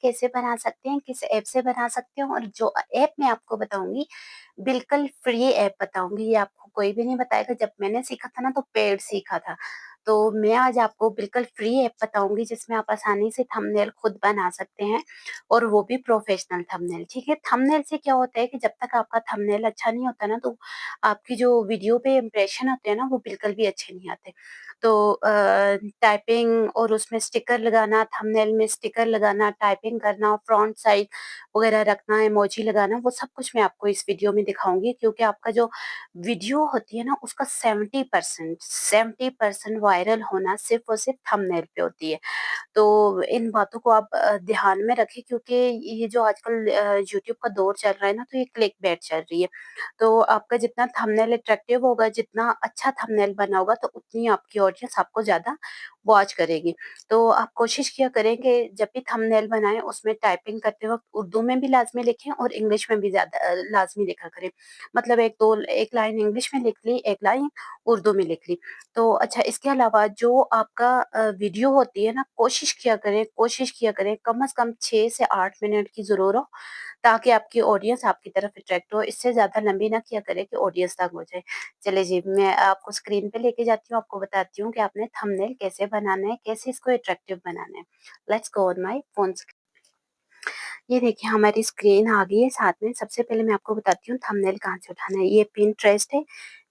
कैसे बना सकते हैं, किस ऐप से बना सकते हैं, और जो ऐप मैं आपको बताऊँगी, बिल्कुल फ्री ऐप बताऊँगी। ये आपको कोई भी नहीं बताएगा। जब मैंने सीखा था ना तो पेड सीखा था। तो मैं आज आपको बिल्कुल फ्री ऐप बताऊँगी जिसमें आप आसानी से थंबनेल खुद बना सकते हैं, और वो भी प्रोफेशनल थंबनेल, ठीक है? थंबनेल से क्या होता है कि जब तक आपका थंबनेल अच्छा नहीं होता ना, तो आपकी जो वीडियो पे इम्प्रेशन होते हैं ना, वो बिल्कुल भी अच्छे नहीं आते। तो टाइपिंग और उसमें स्टिकर लगाना, थंबनेल में स्टिकर लगाना, टाइपिंग करना, फ्रंट साइड वगैरह रखना, इमोजी लगाना, वो सब कुछ मैं आपको इस वीडियो में दिखाऊँगी, क्योंकि आपका जो वीडियो होती है ना, उसका 70% वायरल होना सिर्फ़ और सिर्फ़ थंबनेल पे होती है। तो इन बातों को आप ध्यान में रखें, क्योंकि ये जो आजकल यूट्यूब का दौर चल रहा है ना, तो ये क्लिकबेट चल रही है। तो आपका जितना थंबनेल अट्रैक्टिव होगा, जितना अच्छा थंबनेल बना होगा, तो उतनी आपकी ऑडियंस आपको ज़्यादा वॉच करेगी। तो आप कोशिश किया करें कि जब भी थंबनेल बनाएँ उसमें टाइपिंग करते वक़्त उर्दू में भी लाज़मी लिखें और इंग्लिश में भी ज़्यादा लाज़मी लिखा करें। मतलब 1 लाइन इंग्लिश में लिख ली, 1 लाइन उर्दू में लिख ली। तो अच्छा, इसके अलावा जो आपका वीडियो होती है ना, कोशिश किया करें कम से कम 6 से 8 मिनट की ज़रूर हो, ताकि आपकी ऑडियंस आपकी तरफ अट्रैक्ट हो। इससे ज़्यादा लंबी ना किया करें कि ऑडियंस तंग हो जाए। चलिए जी, मैं आपको स्क्रीन पे लेके जाती हूँ, आपको बताती हूँ कि आपने थंबनेल कैसे बनाना है, कैसे इसको अट्रैक्टिव बनाना है। Let's go on my phone. ये देखिए, हमारी स्क्रीन आ गई है। साथ में सबसे पहले मैं आपको बताती हूँ थंबनेल कहाँ से उठाना है। ये पिंटरेस्ट है,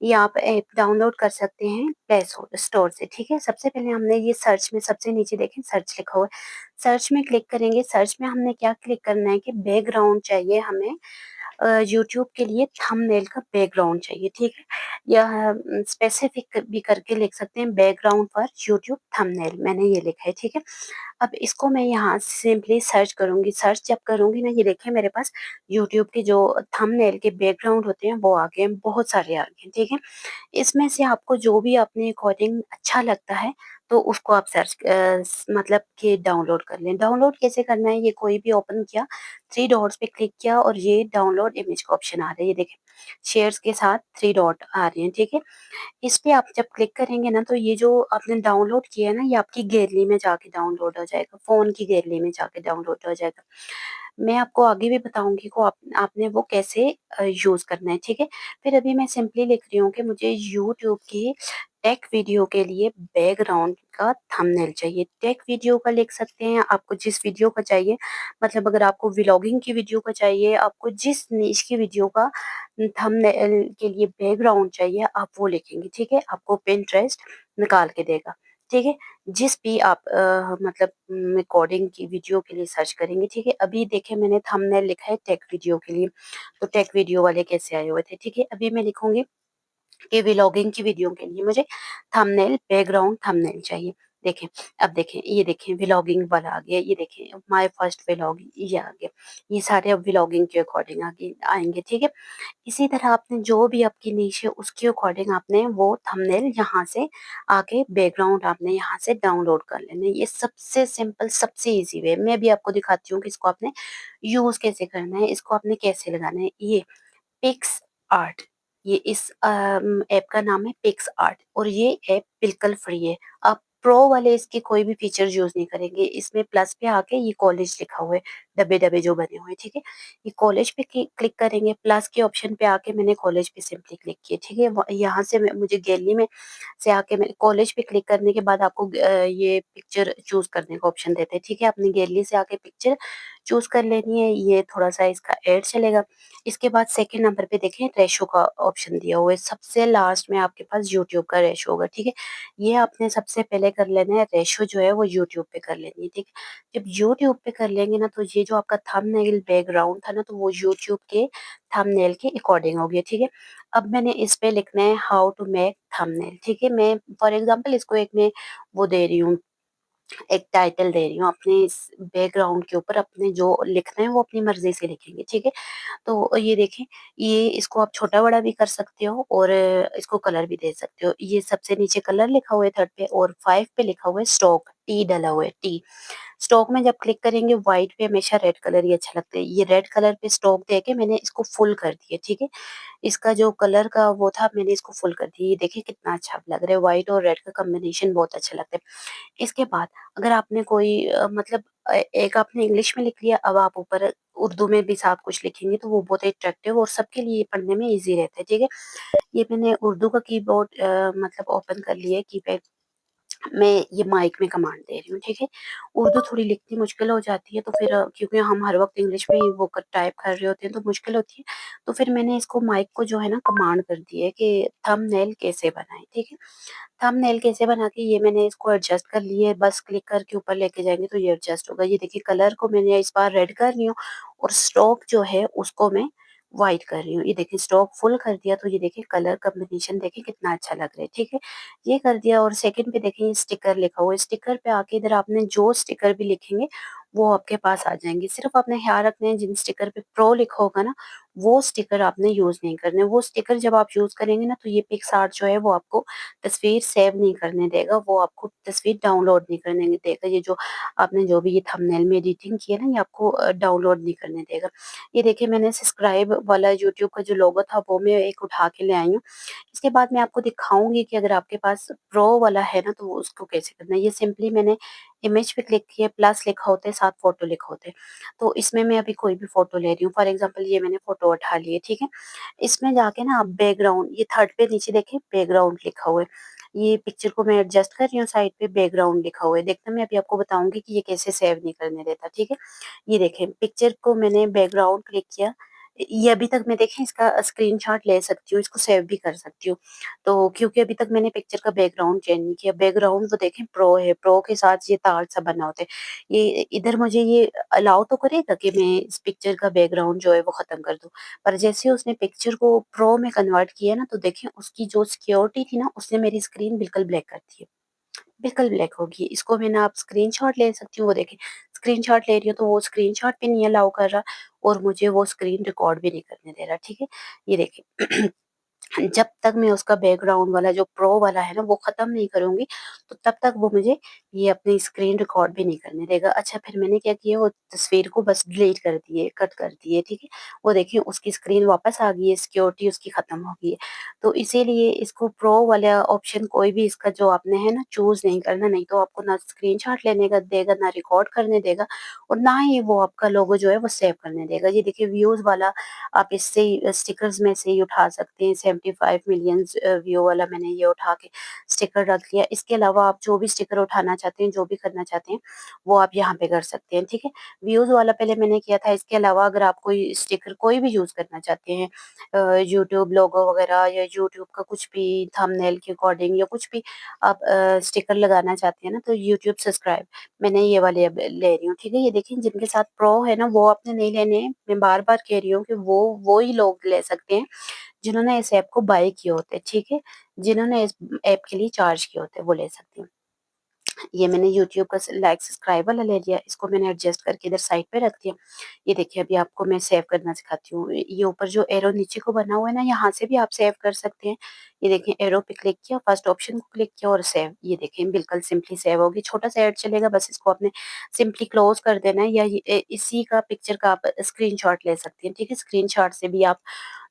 ये आप ऐप डाउनलोड कर सकते हैं प्ले स्टोर से, ठीक है? सबसे पहले हमने ये सर्च में सबसे नीचे देखें सर्च लिखा हुआ है, सर्च में क्लिक करेंगे। सर्च में हमने क्या क्लिक करना है कि बैकग्राउंड चाहिए हमें, यूट्यूब के लिए थंबनेल का बैकग्राउंड चाहिए, ठीक है? या स्पेसिफिक भी करके लिख सकते हैं, बैकग्राउंड फॉर यूट्यूब थंबनेल, मैंने ये लिखा है, ठीक है? अब इसको मैं यहाँ सिंपली सर्च करूँगी। सर्च जब करूँगी ना, ये देखिए मेरे पास यूट्यूब के जो थंबनेल के बैकग्राउंड होते हैं वो आ गए हैं, बहुत सारे आ गए हैं, ठीक है? इसमें से आपको जो भी अपने अकॉर्डिंग अच्छा लगता है, तो उसको आप मतलब कि डाउनलोड कर लें। डाउनलोड कैसे करना है, ये कोई भी ओपन किया, 3 डॉट्स पे क्लिक किया और ये डाउनलोड इमेज का ऑप्शन आ रहा है, ये देखिए शेयर्स के साथ 3 डॉट आ रहे हैं, ठीक है? इस पे आप जब क्लिक करेंगे ना, तो ये जो आपने डाउनलोड किया है ना, ये आपकी गैलरी में जाके डाउनलोड हो जाएगा, फ़ोन की गैलरी में जाके डाउनलोड हो जाएगा। मैं आपको आगे भी बताऊँगी को आपने वो कैसे यूज़ करना है, ठीक है? फिर अभी मैं सिंपली लिख रही हूँ कि मुझे यूट्यूब की टेक वीडियो के लिए बैकग्राउंड का थंबनेल चाहिए। टेक वीडियो का लिख सकते हैं, आपको जिस वीडियो का चाहिए, मतलब अगर आपको व्लॉगिंग की वीडियो का चाहिए, आपको जिस निche की वीडियो का थंबनेल के लिए बैकग्राउंड चाहिए, आप वो लिखेंगे, ठीक है? आपको पिंटरेस्ट निकाल के देगा, ठीक है? जिस भी आप मतलब रिकॉर्डिंग की वीडियो के लिए सर्च करेंगे, ठीक है? अभी देखिए मैंने थंबनेल लिखा है टेक वीडियो के लिए, तो टेक वीडियो वाले कैसे आए हुए थे, ठीक है? अभी मैं लिखूँगी कि व्लॉगिंग की वीडियो के लिए मुझे थंबनेल बैकग्राउंड थंबनेल चाहिए। देखें, अब देखें, ये देखें व्लॉगिंग वाला आ गया, ये देखें माय फर्स्ट व्लॉग ये आ गया। ये सारे अब व्लॉगिंग के अकॉर्डिंग आगे आएँगे, ठीक है? इसी तरह आपने जो भी आपकी निश है उसके अकॉर्डिंग आपने वो थंबनेल यहाँ से आके बैकग्राउंड आपने यहाँ से डाउनलोड कर लेना है। ये सबसे सिंपल, सबसे ईज़ी वे। मैं भी आपको दिखाती हूँ कि इसको आपने यूज़ कैसे करना है, इसको आपने कैसे लगाना है। ये पिक्स आर्ट, ये इस ऐप का नाम है पिक्स आर्ट, और ये ऐप बिल्कुल फ्री है। आप प्रो वाले इसके कोई भी फीचर यूज़ नहीं करेंगे। इसमें प्लस पे आके ये कॉलेज लिखा हुआ है, डब्बे-डब्बे जो बने हुए हैं, ठीक है? ये कॉलेज पे क्लिक करेंगे, प्लस के ऑप्शन पे आके मैंने कॉलेज पे सिंपली क्लिक किया, ठीक है? यहाँ से मुझे गैलरी में से आके मैंने कॉलेज पे क्लिक करने के बाद आपको ये पिक्चर चूज़ करने का ऑप्शन देते हैं, ठीक है? अपनी गैलरी से आके पिक्चर चूज़ कर लेनी है। ये थोड़ा-सा इसका ऐड चलेगा। इसके बाद सेकंड नंबर पे देखें रेशो का ऑप्शन दिया हुआ है। सबसे लास्ट में आपके पास यूट्यूब का रेशो होगा, ठीक है? ये आपने सबसे पहले कर लेना है, रेशो जो है वो यूट्यूब पे कर लेनी है, ठीक है? जब यूट्यूब पे कर लेंगे ना, तो ये जो आपका थंबनेल बैकग्राउंड था ना, तो वो यूट्यूब के थंबनेल के अकॉर्डिंग हो गया, ठीक है? अब मैंने इस पे लिखना है हाउ टू मेक थंबनेल, ठीक है? मैं फॉर एग्जांपल इसको एक मैं वो दे रही हूँ, एक टाइटल दे रही हूँ अपने इस बैकग्राउंड के ऊपर। अपने जो लिखना है वो अपनी मर्ज़ी से लिखेंगे, ठीक है? तो ये देखें, ये इसको आप छोटा-बड़ा भी कर सकते हो और इसको कलर भी दे सकते हो। ये सबसे नीचे कलर लिखा हुआ है थर्ड पे, और 5 पे लिखा हुआ है स्ट्रोक। टी डला हुआ है, टी। स्टॉक में जब क्लिक करेंगे व्हाइट पे हमेशा रेड कलर ही अच्छा लगता है। ये रेड कलर पे स्टॉक देके मैंने इसको फुल कर दिया, ठीक है? इसका जो कलर का वो था मैंने इसको फुल कर दिया। ये देखिए कितना अच्छा लग रहा है, व्हाइट और रेड का कॉम्बिनेशन बहुत अच्छा लगता है। इसके बाद अगर आपने कोई मतलब एक आपने इंग्लिश में लिख लिया, अब आप ऊपर उर्दू में भी साथ कुछ लिखेंगे तो वो बहुत अट्रैक्टिव और सबके लिए पढ़ने में ईज़ी रहता है, ठीक है? ये मैंने उर्दू का कीबोर्ड मतलब ओपन कर लिया है, कीपैड मैं ये माइक में कमांड दे रही हूँ, ठीक है? उर्दू थोड़ी लिखनी मुश्किल हो जाती है तो फिर क्योंकि हम हर वक़्त इंग्लिश में ही वो क टाइप कर रहे होते हैं तो मुश्किल होती है। तो फिर मैंने इसको माइक को जो है ना कमांड कर दी है कि थंबनेल कैसे बनाएँ, ठीक है? थंबनेल कैसे बना के ये मैंने इसको एडजस्ट कर लिया है, बस क्लिक करके ऊपर लेके जाएँगे तो ये एडजस्ट होगा। ये देखिए कलर को मैंने इस बार रेड कर रही हूँ और स्ट्रोक जो है उसको मैं व्हाइट कर रही हूँ। ये देखिए स्ट्रोक फुल कर दिया तो ये देखिए कलर कॉम्बिनेशन देखिए कितना अच्छा लग रहा है, ठीक है? ये कर दिया और सेकंड पे देखिए ये स्टिकर लिखा हुआ है। स्टिकर पे आके इधर आपने जो स्टिकर भी लिखेंगे वो आपके पास आ जाएँगे। सिर्फ़ आपने ख़्याल रखना है जिन स्टिकर पे प्रो लिखा होगा ना, वो स्टिकर आपने यूज़ नहीं करने। वो स्टिकर जब आप यूज़ करेंगे ना तो ये पिक्सआर्ट जो है वो आपको तस्वीर सेव नहीं करने देगा, वो आपको तस्वीर डाउनलोड नहीं करने देगा। ये जो आपने जो भी ये थंबनेल में एडिटिंग की है ना, ये आपको डाउनलोड नहीं करने देगा। ये देखिए मैंने सब्सक्राइब वाला यूट्यूब का जो लोगो था वो मैं एक उठा के ले आई हूँ। इसके बाद मैं आपको दिखाऊँगी कि अगर आपके पास प्रो वाला है ना, तो वो उसको कैसे करना है। ये सिंपली मैंने इमेज पे क्लिक किया, प्लस लिखा होता है, साथ फ़ोटो लिखा होता है। तो इसमें मैं अभी कोई भी फ़ोटो ले रही हूँ, फॉर एग्ज़ाम्पल ये मैंने फ़ोटो उठा ली है, ठीक है? इसमें जाके ना आप बैकग्राउंड ये थर्ड पे नीचे देखिए बैकग्राउंड लिखा हुआ है। ये पिक्चर को मैं एडजस्ट कर रही हूँ, साइड पे बैकग्राउंड लिखा हुआ है। देखना मैं अभी आपको बताऊँगी कि ये कैसे सेव नहीं करने देता, ठीक है? ये देखें पिक्चर को मैंने बैकग्राउंड क्लिक किया। ये अभी तक मैं देखें इसका स्क्रीनशॉट ले सकती हूँ, इसको सेव भी कर सकती हूँ। तो क्योंकि अभी तक मैंने पिक्चर का बैकग्राउंड चेंज नहीं किया। बैकग्राउंड वो देखें प्रो है, प्रो के साथ ये तार सा बना होता है। ये इधर मुझे ये अलाउ तो करेगा कि मैं इस पिक्चर का बैकग्राउंड जो है वो खत्म कर दूँ। पर जैसे ही उसने पिक्चर को प्रो में कन्वर्ट किया ना, तो देखिए उसकी जो सिक्योरिटी थी ना, उसने मेरी स्क्रीन बिल्कुल ब्लैक कर दी है। बिल्कुल ब्लैक होगी। इसको मैं ना आप स्क्रीनशॉट ले सकती हूँ, वो देखें स्क्रीनशॉट ले रही हूँ तो वो स्क्रीनशॉट भी नहीं अलाउ कर रहा और मुझे वो स्क्रीन रिकॉर्ड भी नहीं करने दे रहा, ठीक है? ये देखिए जब तक मैं उसका बैकग्राउंड वाला जो प्रो वाला है ना वो ख़त्म नहीं करूँगी, तो तब तक वो मुझे ये अपनी स्क्रीन रिकॉर्ड भी नहीं करने देगा। अच्छा फिर मैंने क्या किया, वो तस्वीर को बस डिलीट कर दिए, कट कर दिए, ठीक है? वो देखिए उसकी स्क्रीन वापस आ गई है, सिक्योरिटी उसकी ख़त्म हो गई है। तो इसीलिए इसको प्रो वाला ऑप्शन कोई भी इसका जो आपने है ना चूज़ नहीं करना, नहीं तो आपको ना स्क्रीनशॉट लेने का देगा, ना रिकॉर्ड करने देगा और ना ही वो आपका लोगो जो है वो सेव करने देगा। ये देखिए व्यूज़ वाला आप इससे ही स्टिकर्स में से ही उठा सकते हैं। 75 मिलियंस व्यू वाला मैंने ये उठा के स्टिकर रख लिया। इसके अलावा आप जो भी स्टिकर उठाना चाहते हैं, जो भी करना चाहते हैं, वो आप यहाँ पे कर सकते हैं, ठीक है? व्यूज़ वाला पहले मैंने किया था। इसके अलावा अगर आप कोई स्टिकर कोई भी यूज़ करना चाहते हैं यूट्यूब लोगो वगैरह या यूट्यूब का कुछ भी थंबनेल के अकॉर्डिंग या कुछ भी आप स्टिकर लगाना चाहते हैं ना, तो यूट्यूब सब्सक्राइब मैंने ये वाले अब ले रही हूँ, ठीक है? ये देखिए जिनके साथ प्रो है ना वो आपने नहीं लेने हैं। मैं बार-बार कह रही हूँ कि वो ही लोग ले सकते हैं जिन्होंने इस ऐप को बाय किए होते हैं, ठीक है? जिन्होंने इस ऐप के लिए चार्ज किए होते हैं वो ले सकते हैं। ये मैंने यूट्यूब का लाइक सब्सक्राइब वाला ले लिया, इसको मैंने एडजस्ट करके इधर साइड पे रख दिया। ये देखिए अभी आपको मैं सेव करना सिखाती हूँ। ये ऊपर जो एरो नीचे को बना हुआ है ना, यहाँ से भी आप सेव कर सकते हैं। ये देखिए एरो पे क्लिक किया, फर्स्ट ऑप्शन को क्लिक किया और सेव। ये देखिए बिल्कुल सिंपली सेव होगी। छोटा-सा ऐड चलेगा, बस इसको आपने सिंपली क्लोज़ कर देना है या इसी का पिक्चर का आप स्क्रीनशॉट ले सकती हैं, ठीक है? स्क्रीनशॉट से भी आप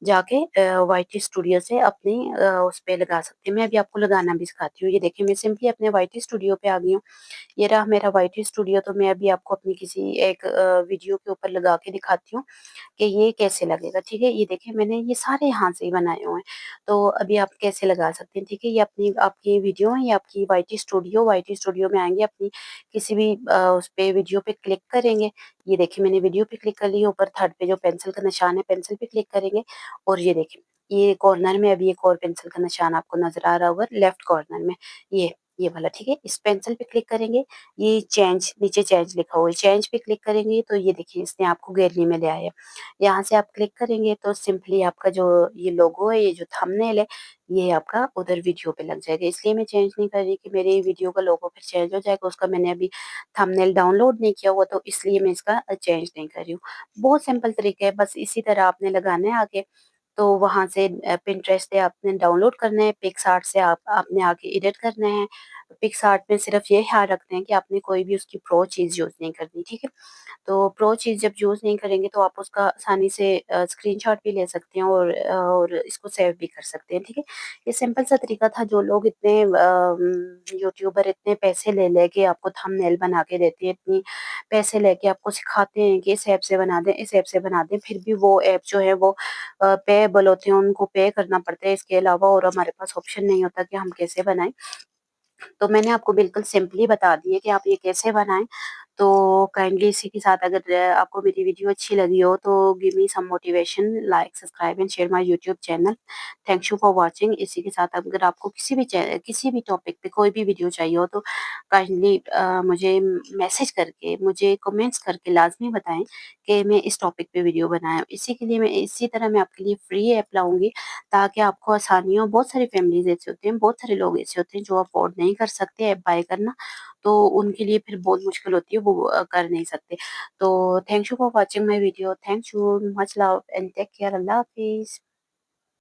जाके वाईटी स्टूडियो से अपनी उस पे लगा सकते हैं। मैं अभी आपको लगाना भी सिखाती हूँ। ये देखिए मैं सिंपली अपने वाईटी स्टूडियो पे आ गई हूँ। ये रहा मेरा वाईटी स्टूडियो, तो मैं अभी आपको अपनी किसी एक वीडियो के ऊपर लगा के दिखाती हूँ कि ये कैसे लगेगा, ठीक है? ये देखिए मैंने ये सारे यहाँ से ही बनाए हुए हैं। तो अभी आप कैसे लगा सकते हैं, ठीक है? ये अपनी आपकी वीडियो है, ये आपकी वाईटी स्टूडियो में आएँगे, अपनी किसी भी उस पे वीडियो पे क्लिक करेंगे। ये देखिए मैंने वीडियो पे क्लिक कर ली, ऊपर थर्ड पे जो पेंसिल का निशान है, पेंसिल पे क्लिक करेंगे और ये देखिए, ये कॉर्नर में अभी एक और पेंसिल का निशान आपको नज़र आ रहा होगा लेफ्ट कॉर्नर में, ये वाला, ठीक है? इस पेंसिल पे क्लिक करेंगे, ये चेंज नीचे चेंज लिखा हुआ है, चेंज पे क्लिक करेंगे तो ये देखिए इसने आपको गैलरी में ले आया। यहाँ से आप क्लिक करेंगे तो सिंपली आपका जो ये लोगो है, ये जो थंबनेल है, ये आपका उधर वीडियो पे लग जाएगा। इसलिए मैं चेंज नहीं कर रही कि मेरे वीडियो का लोगो फिर चेंज हो जाएगा, उसका मैंने अभी थंबनेल डाउनलोड नहीं किया हुआ तो इसलिए मैं इसका चेंज नहीं कर रही हूँ। बहुत सिंपल तरीका है, बस इसी तरह आपने लगाना है आगे। तो वहाँ से पिंटरेस्ट से आपने डाउनलोड करना है, पिक्सआर्ट से आप आपने आके एडिट करना है। पिक्सआर्ट में सिर्फ ये ख्याल रखते हैं कि आपने कोई भी उसकी प्रो चीज़ यूज़ नहीं करनी, ठीक है? तो प्रो चीज़ जब यूज़ नहीं करेंगे तो आप उसका आसानी से स्क्रीनशॉट भी ले सकते हैं और इसको सेव भी कर सकते हैं, ठीक है? ये सिंपल सा तरीका था। जो लोग इतने यूट्यूबर इतने पैसे ले लेके आपको थंबनेल बना के देते हैं, इतनी पैसे लेके आपको सिखाते हैं कि इस ऐप से बना दें, इस ऐप से बना दें, फिर भी वो ऐप जो है वो पेएबल होते हैं, उनको पे करना पड़ता है इसके अलावा, और हमारे पास ऑप्शन नहीं होता कि हम कैसे बनाएँ। तो मैंने आपको बिल्कुल सिंपली बता दी है कि आप ये कैसे बनाएँ। तो काइंडली इसी के साथ अगर आपको मेरी वीडियो अच्छी लगी हो तो give me some motivation, like, subscribe and share my YouTube channel. Thank you for watching. इसी के साथ अगर आपको किसी भी टॉपिक पे कोई भी वीडियो चाहिए हो तो काइंडली मुझे मैसेज करके, मुझे कमेंट्स करके लाज़मी बताएँ कि मैं इस टॉपिक पे वीडियो बनाएँ। इसी तरह मैं आपके लिए फ्री ऐप लाऊँगी ताकि आपको आसानी हो। बहुत सारी फैमिलीज़ ऐसे होते हैं, बहुत सारे लोग ऐसे होते हैं जो अफ़ोर्ड नहीं कर सकते ऐप बाय करना, तो उनके लिए फिर बहुत मुश्किल होती है, वो कर नहीं सकते। तो thank you for watching my video. Thank you, much love and take care. अल्लाह हाफ़िज़।